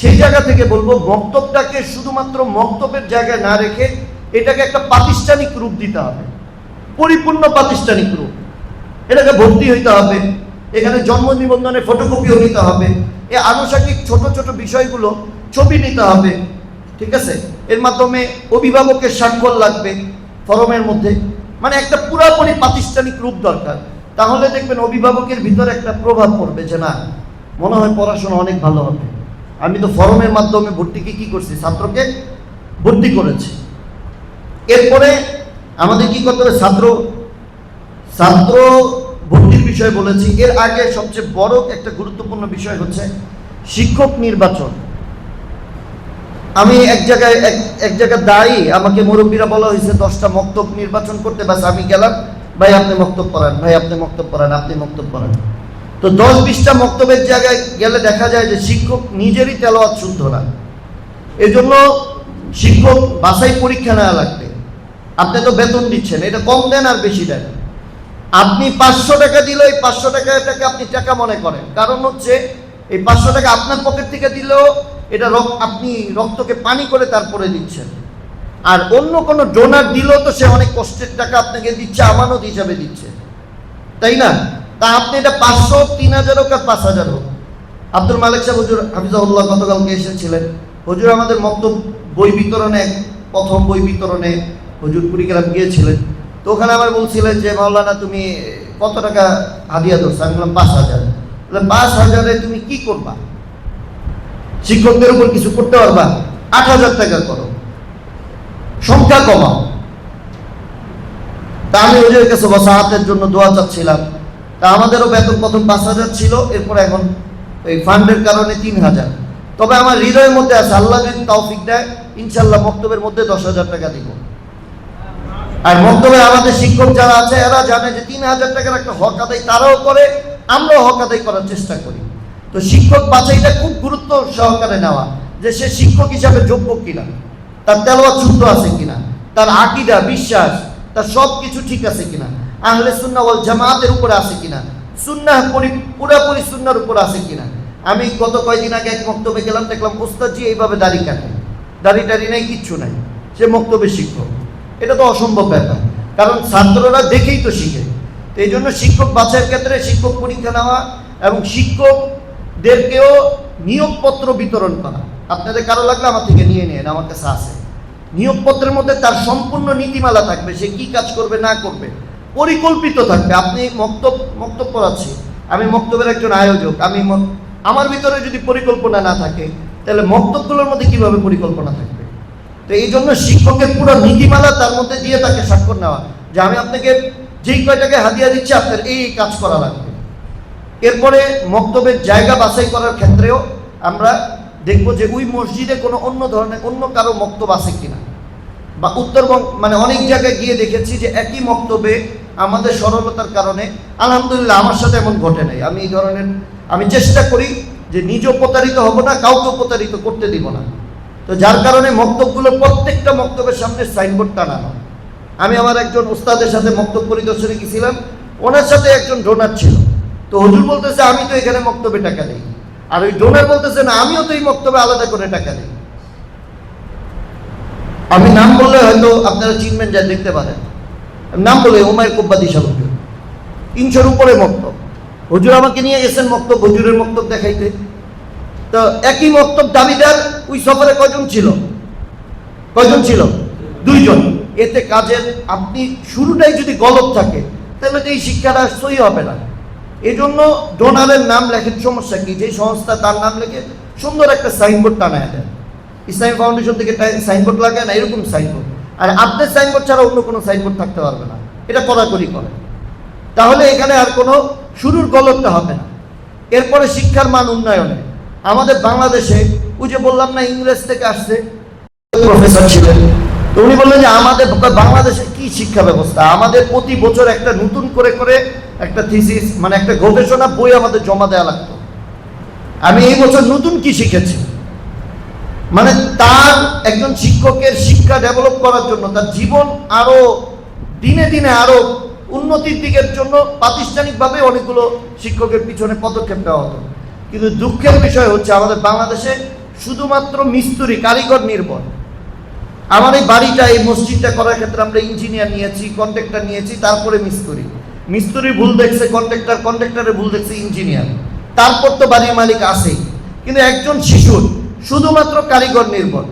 Speaker 1: সেই জায়গা থেকে বলবো, মক্তবটাকে শুধুমাত্র মক্তবের জায়গায় না রেখে এটাকে একটা প্রাতিষ্ঠানিক রূপ দিতে হবে, পরিপূর্ণ প্রাতিষ্ঠানিক রূপ। এটাকে ভর্তি হইতে হবে, এখানে জন্ম নিবন্ধনের ফটোকপিও নিতে হবে, এই আনুষঙ্গিক ছোট ছোট বিষয়গুলো ছবি নিতে হবে, ঠিক আছে? এর মাধ্যমে অভিভাবকের স্বাক্ষর লাগবে ফরমের মধ্যে, মানে একটা পুরাপুরি প্রাতিষ্ঠানিক রূপ দরকার। তাহলে দেখবেন অভিভাবকের ভিতরে একটা প্রভাব পড়বে যে না, মনে হয় পড়াশোনা অনেক ভালো হবে, আমি তো ফরমের মাধ্যমে ভর্তিকে কি করছি, ছাত্রকে ভর্তি করেছি। এরপরে আমাদের কি করতে হবে, ছাত্র ভর্তির বিষয় বলেছি। এর আগে সবচেয়ে বড় একটা গুরুত্বপূর্ণ বিষয় হচ্ছে শিক্ষক নির্বাচন। আমি এক জায়গায় দাঁড়িয়ে আমাকে মুরব্বীরা বলা হয়েছে 10টা মক্তব নির্বাচন করতে, বাস আমি গেলাম, ভাই আপনি মক্তব পড়ান, ভাই আপনি মক্তব পড়ান, আপনি মক্তব পড়ান। তো 10-20টা মক্তবের জায়গায় গেলে দেখা যায় যে শিক্ষক নিজেরই তেলাওয়াত শুদ্ধ না। এজন্য শিক্ষক বাছাই পরীক্ষা নেওয়া লাগবে। আপনি তো বেতন দিচ্ছেন, এটা কম দেন আর বেশি দেন। আপনি 500 টাকা দিলে এই 500 টাকাটাকে আপনি টাকা মনে করেন, কারণ হচ্ছে এই 500 টাকা আপনার পকেট থেকে দিলেও এটা আপনি রক্তকে পানি করে তারপরে দিচ্ছেন। আর অন্য কোনো ডোনার দিলেও তো সে অনেক কষ্টের টাকা আপনাকে দিচ্ছে, আমানত হিসাবে দিচ্ছে, তাই না? তা আপনি এটা 500, 3000 হোক আর 5000 হোক। আব্দুল মালিক সাহেব হুজুর হাফিজাহুল্লাহ গতকালকে এসেছিলেন। হুজুর আমাদের মক্তব বই বিতরণে, প্রথম বই বিতরণে হুজুর কুড়িগ্রাম গিয়েছিলেন। তো ওখানে আমার বলছিলেন যে মাওলানা তুমি কত টাকা হাদিয়া ধরছো? আমি বললাম 5000। 5000-এ তুমি কি করবা? শিক্ষকদের উপর কিছু করতে পারবা? 8000 টাকা করো, সংখ্যা কমাও। তা আমি হুজুরের কাছে ওয়াসাহাতের জন্য দোয়া চাচ্ছিলাম। তা আমাদেরও বেতন প্রথম 5000 ছিল, এরপর এখন এই ফান্ডের কারণে 3000। তবে আমার হৃদয়ের মধ্যে আছে, আল্লাহ যদি তৌফিক দেয় ইনশাআল্লাহ মক্তবের মধ্যে 10,000 টাকা দিব। আর মক্তবে আমাদের শিক্ষক যারা আছে এরা জানে যে 3000 টাকার একটা হক আদায় তারাও করে, আমরাও হক আদায় করার চেষ্টা করি। তো শিক্ষক বাছাইটা খুব গুরুত্ব সহকারে নেওয়া, যে সে শিক্ষক হিসাবে যোগ্য কিনা, তার তেলাওয়াত শুদ্ধ আছে কিনা, তার আকীদা বিশ্বাস তার সব কিছু ঠিক আছে কিনা, আহলে সুন্নাহ ওয়াল জামাতের উপরে আছে কিনা, সুন্নাহ পুরাপুরি সুন্নাহর উপর আছে কিনা। আমি গত কয়েকদিন আগে এক মক্তবে গেলাম, দেখলাম ওস্তাদজি এইভাবে দাড়ি কাটে, দাড়ি টাড়ি নাই, কিচ্ছু নাই, সে মক্তবের শিক্ষক। এটা তো অসম্ভব ব্যাপার, কারণ ছাত্ররা দেখেই তো শিখে। তো এই জন্য শিক্ষক বাছাইয়ের ক্ষেত্রে শিক্ষক পরীক্ষা নেওয়া এবং শিক্ষকদেরকেও নিয়োগপত্র বিতরণ করা। আপনাদের কারো লাগলে আমার থেকে নিয়ে নেন, আমার কাছে আছে। নিয়োগপত্রের মধ্যে তার সম্পূর্ণ নীতিমালা থাকবে, সে কি কাজ করবে না করবে, পরিকল্পিত থাকবে। আপনি মক্তব পড়াচ্ছি, আমি মক্তবের একজন আয়োজক, আমার ভিতরে যদি পরিকল্পনা না থাকে তাহলে মক্তবগুলোর মধ্যে কিভাবে পরিকল্পনা থাকবে? তো এই জন্য শিক্ষকের পুরো নীতিমালা তার মধ্যে দিয়ে তাকে স্বাক্ষর নেওয়া, যে আমি আপনাকে যেই কয়টাকে হাদিয়া দিচ্ছি আপনার এই কাজ করা লাগবে। এরপরে মক্তবের জায়গা বাছাই করার ক্ষেত্রেও আমরা দেখব যে ওই মসজিদে কোনো অন্য কারো মক্তব আছে কিনা। বা উত্তরবঙ্গ মানে অনেক জায়গায় গিয়ে দেখেছি যে একই মক্তবে আমাদের সরলতার কারণে, আলহামদুলিল্লাহ আমার সাথে এমন ঘটে নাই। আমি চেষ্টা করি যে নিজেও প্রতারিত হব না, কাউকে প্রতারিত করতে দিব না। তো যার কারণে মক্তবগুলো প্রত্যেকটা মক্তবের সামনে সাইনবোর্ড টানানো। আমি আমার একজন উস্তাদের সাথে মক্তব পরিদর্শনে গেছিলাম, ওনার সাথে একজন ডোনার ছিল। তো হুজুর বলতেছে আমি তো এখানে মক্তবে টাকা দিই, আর ওই ডোনার বলতেছে না আমিও তো এই মক্তবে আলাদা করে টাকা দিই। আমি নাম বললে হয়তো আপনারা চিনবেন, যা দেখতে পারেন। নাম বলে উমায়ের কুব্বাদি সাহেব, 300-র উপরে মক্তব। হুজুর আমাকে নিয়ে গেছেন মক্তব, হুজুরের মক্তব দেখাইতে। তো একই মক্তব দাবিদার ওই সফরে কয়জন ছিল? 2 জন। এতে কাজের আপনি শুরুটাই যদি গলত থাকে তাহলে তো এই শিক্ষাটা সহি হবে না। এই জন্য ডোনারের নাম লেখেন, সমস্যা কি? যে সংস্থা তার নাম লেখে সুন্দর একটা সাইনবোর্ড টানায় দেন। ইসলামী ফাউন্ডেশন থেকে সাইনবোর্ড লাগে না, এরকম সাইনবোর্ড। আর আপনার সাইনবোর্ড ছাড়া অন্য কোনো সাইনবোর্ড থাকতে পারবে না, এটা কড়াকড়ি করে। তাহলে এখানে আর কোনো শুরুর গলতটা হবে না। এরপরে শিক্ষার মান উন্নয়নে আমাদের বাংলাদেশে, ওই যে বললাম না ইংরেজ থেকে আসছে প্রফেসর ছিলেন, তো উনি বললেন যে আমাদের বাংলাদেশে কি শিক্ষা ব্যবস্থা, আমাদের প্রতি বছর একটা নতুন করে একটা থিসিস মানে একটা গবেষণা বই আমাদের জমা দেওয়া লাগতো। আমি এই বছর নতুন কি শিখেছি, মানে তার একজন শিক্ষকের শিক্ষা ডেভেলপ করার জন্য, তার জীবন আরো দিনে দিনে আরো উন্নতির দিকের জন্য প্রাতিষ্ঠানিকভাবে অনেকগুলো শিক্ষকের পিছনে পদক্ষেপ নেওয়া হতো। কিন্তু দুঃখের বিষয় হচ্ছে আমাদের বাংলাদেশে শুধুমাত্র মিস্ত্রি কারিগর নির্ভর। আমার এই বাড়িটা, এই মসজিদটা করার ক্ষেত্রে আমরা ইঞ্জিনিয়ার নিয়েছি, কন্ট্রাক্টর নিয়েছি, তারপরে মিস্ত্রি ভুল দেখছে কন্ট্রাক্টরের ভুল দেখছে ইঞ্জিনিয়ার, তারপর তো বাড়ির মালিক আছেই। কিন্তু একজন শিশুর শুধুমাত্র কারিগর নির্ভর।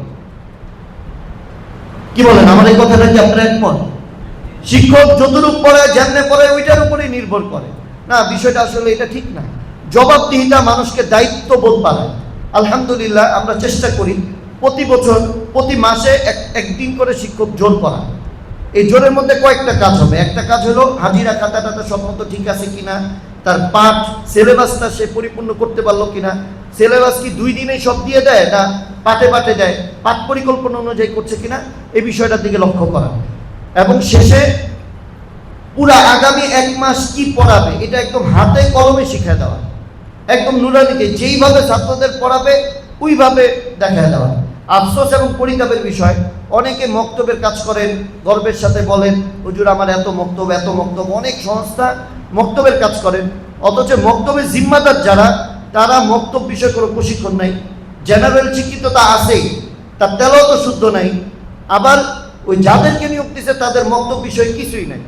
Speaker 1: কি বলেন, আমার এই কথাটা কি আপনারা একমত? শিক্ষক যতটুকু পড়ায়, যেমনে পড়ায় ওইটার উপরেই নির্ভর করে না, বিষয়টা আসলে এটা ঠিক না। জবাবদিহিতা মানুষকে দায়িত্ববোধ বাড়ায়। আলহামদুলিল্লাহ আমরা চেষ্টা করি প্রতি বছর প্রতি মাসে একদিন করে শিক্ষক জোর করা। এই জোরের মধ্যে কয়েকটা কাজ হবে। একটা কাজ হলো হাজিরা খাতাটা সব মতো ঠিক আছে কিনা, তার পাঠ সিলেবাসটা সে পরিপূর্ণ করতে পারলো কিনা, সিলেবাস কি 2 দিনেই সব দিয়ে দেয় না পাঠে পাঠে দেয়, পাঠ পরিকল্পনা অনুযায়ী করছে কিনা এই বিষয়টার দিকে লক্ষ্য করা, এবং শেষে পুরা আগামী 1 মাস কি পড়াবে এটা একদম হাতে কলমে শিখিয়ে দেওয়া, একদম নুরানিকে যেইভাবে ছাত্রদের পড়াবে ওইভাবে দেখায় দেওয়া। আফসোস এবং পরিতাপের বিষয়, অনেকে মক্তবের কাজ করেন, গর্বের সাথে বলেন হুজুর আমার এত মক্তব এত মক্তব, অনেক সংস্থা মক্তবের কাজ করেন, অথচ মক্তবের জিম্মাদার যারা তারা মক্তব বিষয়ে কোনো প্রশিক্ষণ নাই, জেনারেল শিক্ষিততা আছেই, তার তেলাওয়াত তো শুদ্ধ নাই, আবার ওই যাদেরকে নিয়োগ দিচ্ছে তাদের মক্তব বিষয়ে কিছুই নাই।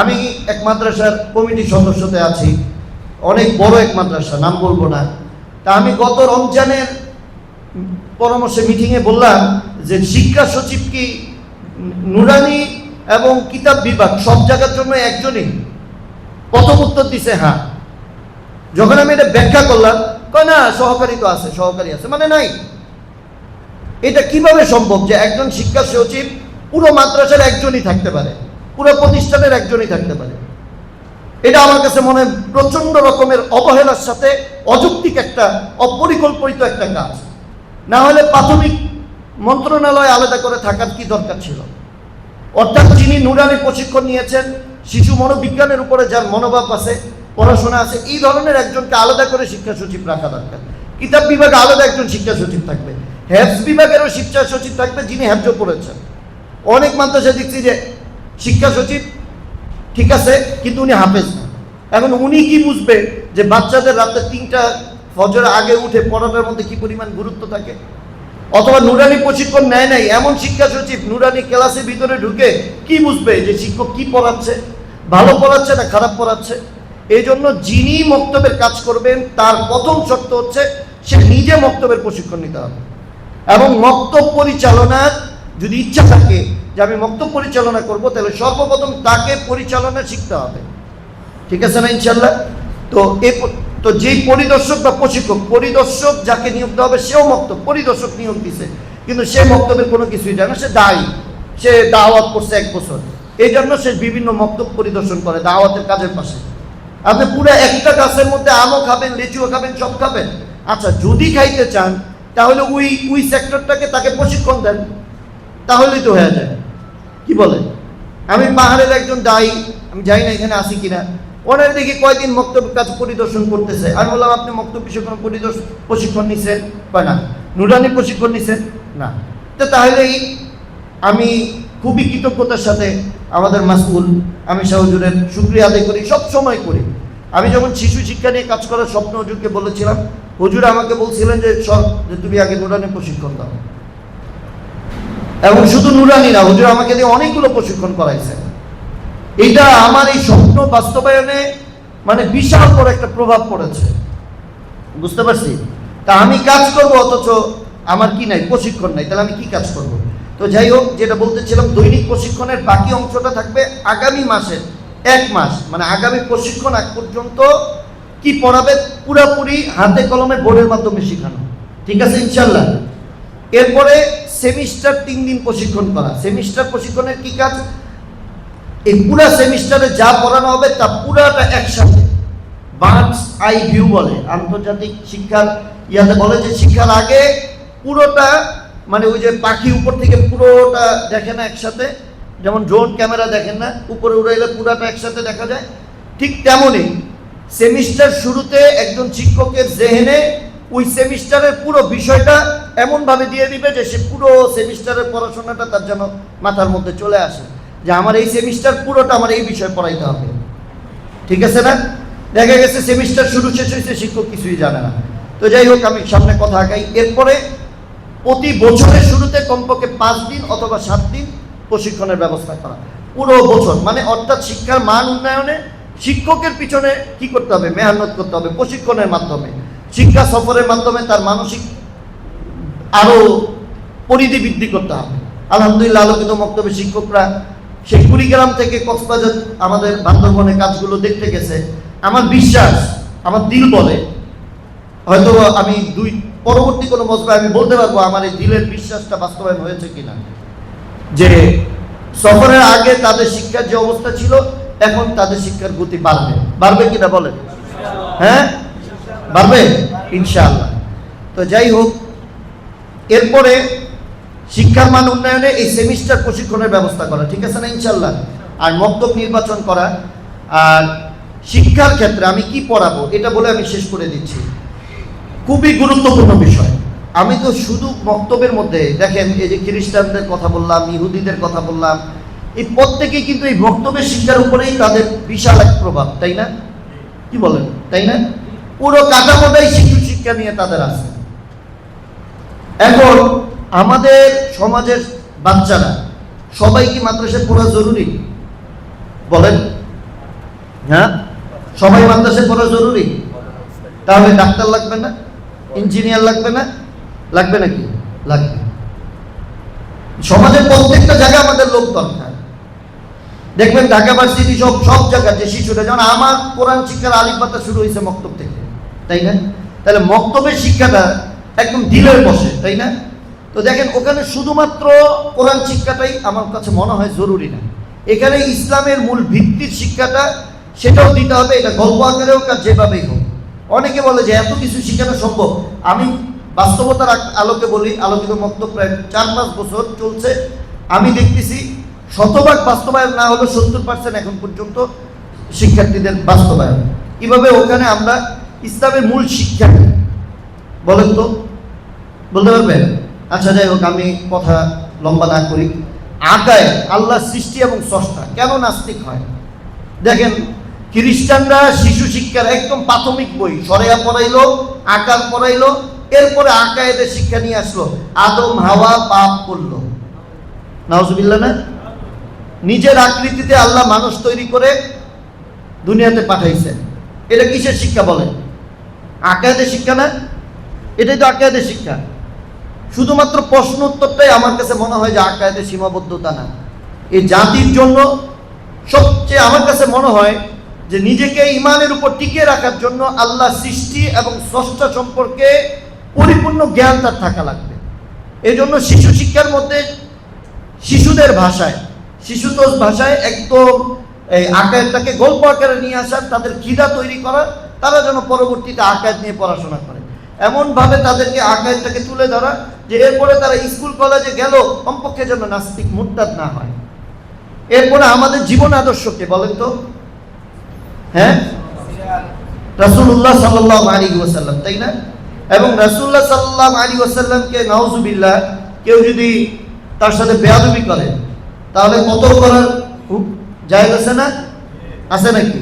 Speaker 1: আমি এক মাদ্রাসার কমিটির সদস্যতে আছি, অনেক বড় এক মাদ্রাসা, নাম বলবো না। তা আমি গত রমজানের পরামর্শে মিটিংয়ে বললাম যে শিক্ষা সচিব কি নুরানি এবং কিতাব বিভাগ সব জায়গার জন্য একজনই? প্রথম উত্তর দিছে হ্যাঁ। যখন আমি এটা ব্যাখ্যা করলাম, কয় না সহকারী তো আছে, সহকারী আছে, মানে নাই। এটা কিভাবে সম্ভব যে একজন শিক্ষা সচিব পুরো মাদ্রাসার একজনই থাকতে পারে, পুরো প্রতিষ্ঠানের একজনই থাকতে পারে? এটা আমার কাছে মনে হয় প্রচন্ড রকমের অবহেলার সাথে অযৌক্তিক একটা অপরিকল্পিত একটা কাজ। না হলে প্রাথমিক মন্ত্রণালয় আলাদা করে থাকার কি দরকার ছিল? অর্থাৎ যিনি নুরানি প্রশিক্ষণ নিয়েছেন, শিশু মনোবিজ্ঞানের উপরে যার মনোভাব আছে, পড়াশোনা আছে, এই ধরনের একজনকে আলাদা করে শিক্ষা সচিব রাখা দরকার। কিতাব বিভাগে আলাদা একজন শিক্ষা সচিব থাকবে, হেফজ বিভাগেরও শিক্ষা সচিব থাকবে যিনি হেফজ পড়েছেন। অনেক মাদ্রাসা দেখছি যে শিক্ষা সচিব ঠিক আছে কিন্তু উনি হাফেজ না। এখন উনি কি বুঝবে যে বাচ্চাদের রাতে 3টা ফজর আগে উঠে পড়াটার মধ্যে কি পরিমাণ গুরুত্ব থাকে? অথবা নুরানি প্রশিক্ষণ নেয় নাই এমন শিক্ষা সচিব নুরানি ক্লাসের ভিতরে ঢুকে কি বুঝবে যে শিক্ষক কি পড়াচ্ছে, ভালো পড়াচ্ছে না খারাপ পড়াচ্ছে? এই জন্য যিনি মক্তবের কাজ করবেন তার প্রথম শর্ত হচ্ছে সে নিজে মক্তবের প্রশিক্ষণ নিতে হবে, এবং মক্তব পরিচালনার যদি ইচ্ছা থাকে যে আমি মক্তব পরিচালনা করব, তাহলে সর্বপ্রথম তাকে পরিচালনা শিখতে হবে। ঠিক আছে না ইনশাল্লাহ? তো যেই পরিদর্শক বা প্রশিক্ষক, পরিদর্শক যাকে নিয়োগ দেওয়া হবে সেও মক্তব, পরিদর্শক নিয়োগ দিছে কিন্তু সে মক্তবের কোনো কিছুই জানে না, সে দায়ী, সে দাওয়াত করছে 1 বছর, এই জন্য সে বিভিন্ন মক্তব পরিদর্শন করে দাওয়াতের কাজের পাশে। আপনি পুরো একটা গাছের মধ্যে আমও খাবেন, লিচুও খাবেন, সব খাবেন। আচ্ছা যদি খাইতে চান তাহলে ওই সেক্টরটাকে তাকে প্রশিক্ষণ দেন, তাহলেই তো হয়ে যায়। কি বলে? আমি পাহাড়ের একজন দায়ী, আমি জানি না এখানে আসি কিনা, ওনার দেখি কয়েকদিন মক্তব কাজ পরিদর্শন করতেছে। আমি বললাম আপনি মক্তব বিষয়ে কোনো প্রশিক্ষণ নিছেন? বা না। নুরানি প্রশিক্ষণ নিছেন? না। তো তাহলেই আমি খুবই কৃতজ্ঞতার সাথে আমাদের মাসউল আমি হুজুরের শুকরিয়া আদায় করি, সব সময় করি। আমি যখন শিশু শিক্ষা নিয়ে কাজ করার স্বপ্ন হুজুরকে বলেছিলাম, হুজুর আমাকে বলছিলেন যে তুমি আগে নুরানি প্রশিক্ষণ দাও, এবং শুধু নুরানি না, হুজুর আমাকে দিয়ে অনেকগুলো প্রশিক্ষণ করাইছেন। এটা আমার এই স্বপ্ন বাস্তবায়নে মানে বিশাল বড় একটা প্রভাব পড়েছে, বুঝতে পারছি? তা আমি কাজ করব অথচ আমার কি নাই, প্রশিক্ষণ নাই, তাহলে আমি কি কাজ করব? তো যাই হোক, যেটা বলতেছিলাম, দৈনিক প্রশিক্ষণের বাকি অংশটা থাকবে আগামী মাসের 1 মাস, মানে আগামী প্রশিক্ষণ আগ পর্যন্ত কি পড়াবে পুরাপুরি হাতে কলমে বোর্ডের মাধ্যমে শেখানো। ঠিক আছে ইনশাল্লাহ? এরপরে সেমিস্টার 3 দিন প্রশিক্ষণ করা। সেমিস্টার প্রশিক্ষণের কি কাজ? এই পুরা সেমিস্টারে যা পড়ানো হবে তা পুরাটা একসাথে, বার্ডস আই ভিউ বলে, আন্তর্জাতিক শিক্ষার ইয়াতে বলে যে শিক্ষার আগে পুরোটা, মানে ওই যে পাখি উপর থেকে পুরোটা দেখে না একসাথে, যেমন ড্রোন ক্যামেরা দেখেন না, উপরে উড়াইলে পুরাটা একসাথে দেখা যায়, ঠিক তেমনই সেমিস্টার শুরুতে একজন শিক্ষকের জেহেনে ওই সেমিস্টারের পুরো বিষয়টা এমনভাবে দিয়ে দিবে যে সে পুরো সেমিস্টারের পড়াশোনাটা তার যেন মাথার মধ্যে চলে আসে, যে আমার এই সেমিস্টার পুরোটা আমার এই বিষয় পড়াইতে হবে। ঠিক আছে না? দেখা গেছে সেমিস্টার শুরু শেষ হয়েছে, শিক্ষক কিছুই জানে না। তো যাই হোক, আমি সামনে কথা আগাই। এরপরে প্রতি বছরের শুরুতে কমপক্ষে 5 দিন অথবা 7 দিন প্রশিক্ষণের ব্যবস্থা করা পুরো বছর, মানে অর্থাৎ শিক্ষার মান উন্নয়নে শিক্ষকের পিছনে কি করতে হবে? মেহনত করতে হবে প্রশিক্ষণের মাধ্যমে, শিক্ষা সফরের মাধ্যমে তার মানসিক আরো পরিধি বৃদ্ধি করতে হবে। আলহামদুলিল্লাহ আলোকিত মক্তবের শিক্ষকরা সেই কুড়িগ্রাম থেকে কক্সবাজার আমাদের বান্দরবনে কাজগুলো দেখতে গেছে। আমার বিশ্বাস, আমার দিল বলে, হয়তো আমি পরবর্তী কোনো মজবায় আমি বলতে পারবো আমার এই দিলের বিশ্বাসটা বাস্তবায়ন হয়েছে কিনা, যে সফরের আগে তাদের শিক্ষার যে অবস্থা ছিল, এখন তাদের শিক্ষার গতি বাড়বে। বাড়বে কিনা বলেন? হ্যাঁ, বাড়বে ইনশাআল্লাহ। তো যাই হোক, এরপরে শিক্ষার মান উন্নয়নে এই সেমিস্টার প্রশিক্ষণের ব্যবস্থা করা, ঠিক আছে না ইনশাআল্লাহ? আর মক্তব নির্বাচন করা। আর শিক্ষার ক্ষেত্রে আমি কি পড়াবো এটা বলে আমি শেষ করে দিচ্ছি। খুবই গুরুত্বপূর্ণ বিষয়। আমি তো শুধু মক্তবের মধ্যে দেখেন, এই যে খ্রিস্টানদের কথা বললাম, ইহুদিদের কথা বললাম, এই প্রত্যেকেই কিন্তু এই মক্তবের শিক্ষার উপরেই তাদের বিশাল এক প্রভাব, তাই না? কি বলেন, তাই না? পুরো কাঠামোটাই শিশু শিক্ষা নিয়ে তাদের আছে। এখন আমাদের সমাজের বাচ্চারা সবাই কি মাদ্রাসায় পড়া জরুরি? বলেন, হ্যাঁ, সবাই মাদ্রাসায় পড়া জরুরি? তাহলে ডাক্তার লাগবে না? ইঞ্জিনিয়ার লাগবে না? লাগবে নাকি? লাগবে। সমাজের প্রত্যেকটা জায়গায় আমাদের লোক দরকার। দেখবেন ঢাকা ভার্সিটি সব জায়গায় যে শিশুরা, যেমন আমার কোরআন শিক্ষার আলিফ বাতা শুরু হয়েছে মক্তব থেকে, তাই না? তাহলে মক্তবের শিক্ষাটা একদম দিলের বসে, তাই না? তো দেখেন, ওখানে শুধুমাত্র কোরআন শিক্ষাটাই আমার কাছে মনে হয় জরুরি না। এখানে ইসলামের মূল ভিত্তির শিক্ষাটা, সেটাও দিতে হবে। এটা গল্প আকারে হোক আর যেভাবেই হোক। অনেকে বলে যে এত কিছু শিখানো সম্ভব। আমি বাস্তবতার আলোকে বলি, আলোকিত মক্তব প্রায় 4-5 বছর চলছে। আমি দেখতেছি শতভাগ বাস্তবায়ন না হলো 70% এখন পর্যন্ত শিক্ষার্থীদের বাস্তবায়ন। কিভাবে ওখানে আমরা ইসলামের মূল শিক্ষা বলেন তো, বলতে পারবেন? আচ্ছা, যাই হোক, আমি কথা লম্বা না করি। আকায় আল্লাহ সৃষ্টি এবং স্রষ্টা, কেন নাস্তিক হয়? দেখেন, খ্রিস্টানরা শিশু শিক্ষার একদম প্রাথমিক বই শরিয়া পড়াইলো, আকার পড়াইলো, এরপরে আকায়েদের শিক্ষা নিয়ে আসলো। আদম হাওয়া পাপ করলো, নাউজুবিল্লাহ না? নিজের আকৃতিতে আল্লাহ মানুষ তৈরি করে দুনিয়াতে পাঠাইছেন। এটা কিসের শিক্ষা বলেন? আকায়েদের শিক্ষা না? এটাই তো আকায়েদের শিক্ষা। শুধুমাত্র প্রশ্ন উত্তরটাই আমার কাছে মনে হয় যে আকায়েদের সীমাবদ্ধতা না। এই জাতির জন্য সবচেয়ে আমার কাছে মনে হয় যে নিজেকে ইমানের উপর টিকিয়ে রাখার জন্য আল্লাহ সৃষ্টি এবং স্রষ্টা সম্পর্কে পরিপূর্ণ জ্ঞান তার থাকা লাগবে। এই জন্য শিশু শিক্ষার মধ্যে শিশুদের ভাষায়, শিশুতোষ ভাষায় একদম এই আকায়েদটাকে গল্প আকারে নিয়ে আসার, তাদের খিদা তৈরি করা, তারা যেন পরবর্তীতে আকায়েদ নিয়ে পড়াশোনা করে। এমনভাবে তাদেরকে আকায়েদটাকে তুলে ধরা যে এরপরে তারা স্কুল কলেজে গেল কমপক্ষে যেন নাস্তিক মুরতাদ না হয়। এরপরে আমাদের জীবন আদর্শকে বলেন তো, হ্যাঁ, রাসূলুল্লাহ সাল্লাল্লাহু আলাইহি ওয়াসাল্লাম, তাই না? এবং রাসূলুল্লাহ সাল্লাল্লাহু আলাইহি ওয়াসাল্লামকে নাউজুবিল্লাহ কেউ যদি তার সাথে বেয়াদবি করে, তাহলে কতল করার খুব জায়েজ আছে না? আছে নাকি?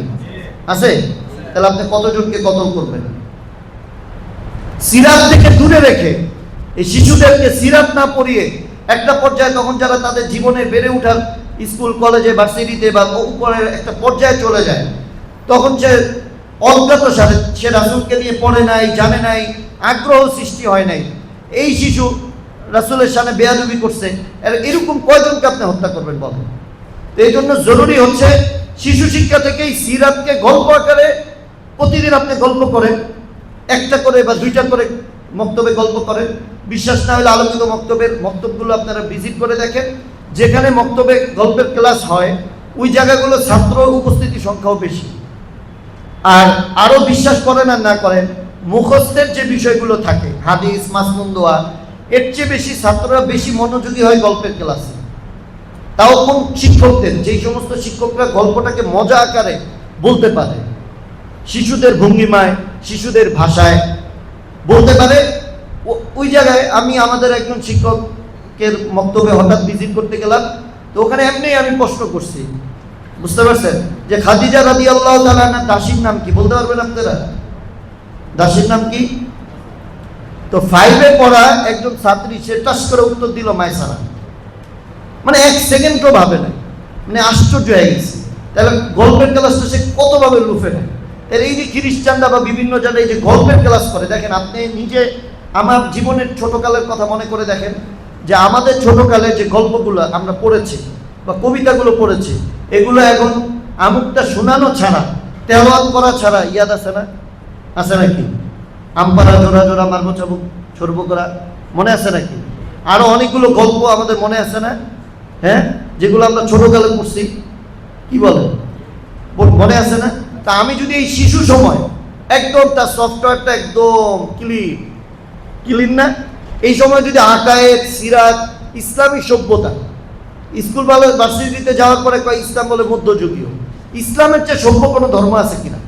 Speaker 1: আছে। তাহলে আপনি কতজনকে কতল করবেন? সিরাত থেকে দূরে রেখে এই শিশুদেরকে সিরাত না পড়িয়ে একটা পর্যায়ে, তখন যারা তাদের জীবনে বেড়ে ওঠার স্কুল কলেজে ভার্সিটিতে বা উপরের একটা পর্যায়ে চলে যায়, তখন সে অজ্ঞাত সাথে, সে রাসূলকে নিয়ে পড়ে নাই, জানে নাই, আগ্রহ সৃষ্টি হয় নাই, এই শিশু রাসূলের সামনে বেয়াদবি করছে, এরকম কয়জনকে আপনি হত্যা করবেন বলেন? তো এই জন্য জরুরি হচ্ছে শিশু শিক্ষা থেকেই সিরাতকে গল্প আকারে প্রতিদিন আপনি গল্প করেন, একটা করে বা 2টা করে মক্তবে গল্প করেন। বিশ্বাস না হলে আলোকিত মক্তবগুলো আপনারা ভিজিট করে দেখেন। যেখানে মক্তবে গল্পের ক্লাস হয়, ওই জায়গাগুলো ছাত্র উপস্থিতি সংখ্যাও বেশি। আর আরো বিশ্বাস করেন আর না করেন, মুখস্থের যে বিষয়গুলো থাকে, হাদিস, মাসনুন দোয়া, এর চেয়ে বেশি ছাত্ররা বেশি মনোযোগী হয় গল্পের ক্লাসে। তাও কোন শিক্ষকদের, যেই সমস্ত শিক্ষকরা গল্পটাকে মজা আকারে বলতে পারে, শিশুদের ভঙ্গিমায়, শিশুদের ভাষায় বলতে পারে, ওই জায়গায় আমি আমাদের একজন শিক্ষকের মক্তবে হঠাৎ ভিজিট করতে গেলাম। তো ওখানে এমনি আমি প্রশ্ন করছি, বুঝতে পারছেন, যে খাদিজা রাদিয়াল্লাহু তাআলা আনহার দাসীর নাম কি? বলতে পারবেন আপনারা? দাসীর নাম কি? তো 5-এ পড়া একজন ছাত্রী সে টাস করে উত্তর দিল মায়সারা। মানে 1 সেকেন্ডও ভাবে না, মানে আশ্চর্য হয়ে গেছে। তাহলে গল্পের ক্লাসটা সে কতভাবে লুফে নেয়। তাহলে এই যে খ্রিস্টানরা বা বিভিন্ন জায়গায় যে গল্পের ক্লাস করে, দেখেন আপনি নিজে আমার জীবনের ছোটকালের কথা মনে করে দেখেন, যে আমাদের ছোটকালে যে গল্পগুলো আমরা পড়েছি বা কবিতাগুলো পড়েছি, এগুলো এখন আমুকটা শোনানো ছাড়া, তেলাওয়াত করা ছাড়া ইয়াদ আছে না? আছে নাকি? আমপারা জোড়া জোড়া মারবো চাবুক সর্ব করা মনে আছে নাকি? আরো অনেকগুলো গল্প আমাদের মনে আছে না? হ্যাঁ, যেগুলো আমরা ছোটকালে পড়ছি, কি বলে মনে আছে না? তা আমি যদি এই শিশু সময় একদম তার সফটওয়্যারটা একদম ক্লিন না, এই সময় যদি আকায়েদ, সিরাত, ইসলামী সভ্যতা, স্কুল ভার্সিটিতে যাওয়ার পরে কয় ইসলাম বলে মধ্যযুগীয়, ইসলামের চেয়ে সভ্য কোনো ধর্ম আছে কিনা?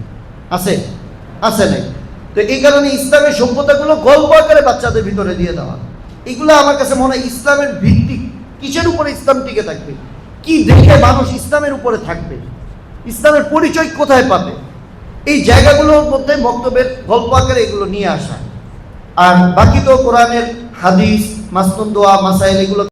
Speaker 1: আছে নাই? তো এই কারণে ইসলামের সভ্যতাগুলো গল্প আকারে বাচ্চাদের ভিতরে দিয়ে দেওয়া, এগুলো আমার কাছে মনে হয় ইসলামের ভিত্তি। কিসের উপরে ইসলাম টিকে থাকবে? কি দেখে মানুষ ইসলামের উপরে থাকবে? ইসলামের পরিচয় কোথায় পাবে? এই জায়গাগুলোর মধ্যে বক্তব্যের গল্প আকারে এগুলো নিয়ে আসা। আর বাকি তো কোরআনের হাদিস, মাসনুন দোয়া, মাসাইল, এগুলো